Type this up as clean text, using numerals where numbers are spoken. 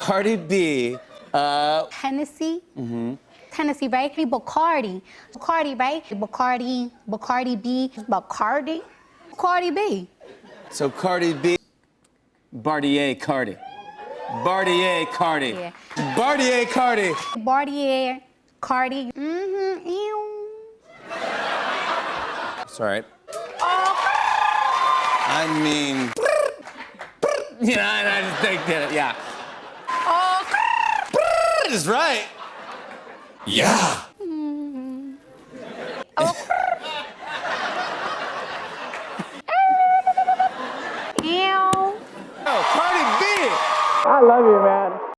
Cardi B. Hennessy. Tennessee, right? Bacardi. Bacardi, right? Bacardi B. Bacardi. Cardi B. So Cardi B. Bartier Cardi. Bartier Cardi. Yeah. Bartier Cardi. Bartier, Cardi. Ew. It's all right. I mean, you know, I just think that, yeah. Is right. Yeah. Ew. Oh, Cardi B. I love you.